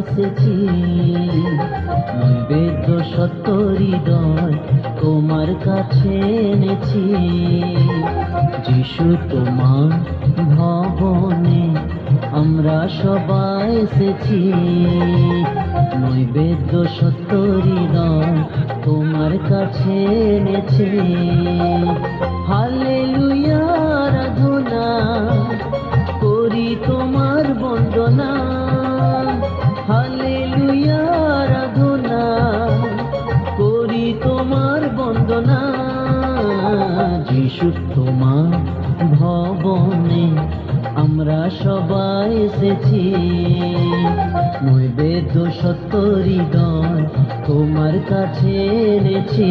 এসেছি। নৈবেদ্য সত্য হৃদয় তোমার কাছে এনেছি। যিশু তোমার ভবনে আমরা সবাই এসেছি। নৈবেদ্য সত্য হৃদয় তোমার কাছে এনেছি। হালেলুয়া আরাধনা করি তোমার বন্দনা। হালেলুয়া আরাধনা করি তোমার বন্দনা। যিশু তোমার ভবনে আমরা সবাই এসেছি। নৈবেদ্য সত্য হৃদয় তোমার কাছে এনেছি।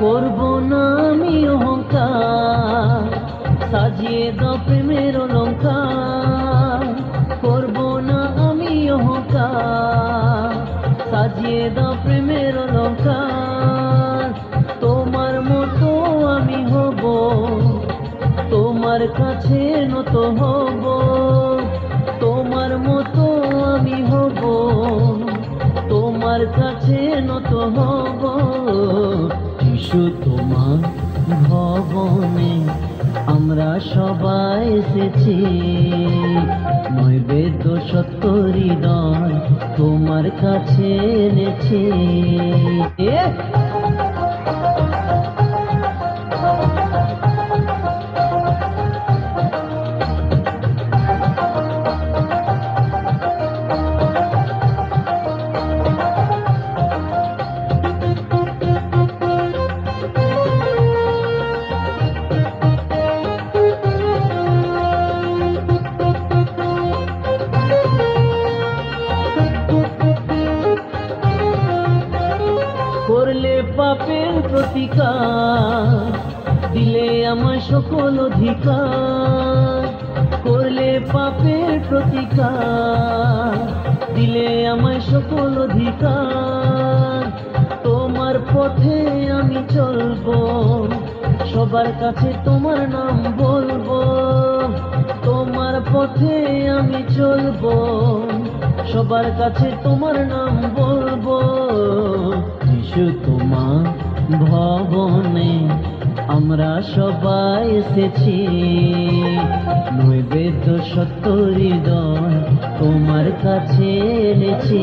করব না আমি অহংকার, সাজিয়ে দাও প্রেমের অলংকার। করব না আমি অহংকার, সাজিয়ে দাও প্রেমের অলংকার। তোমার মতো আমি হব, তোমার কাছে নত হব। তোমার মতো আমি হব, তোমার কাছে নত হব। যিশু তোমার ভবনে আমরা সবাই এসেছি। নৈবেদ্য সত্য হৃদয় তোমার কাছে এনেছি। করলে পাপের প্রতিকার, দিলে আমার সকল অধিকার। করলে পাপের প্রতিকার, দিলে আমার সকল অধিকার। তোমার পথে আমি চলবো, সবার কাছে তোমার নাম বলবো। তোমার পথে আমি চলবো, সবার কাছে তোমার নাম বলবো। যিশু তোমার ভবনে আমরা সবাই এসেছি। নৈবেদ্য সত্য হৃদয় তোমার কাছে এনেছি।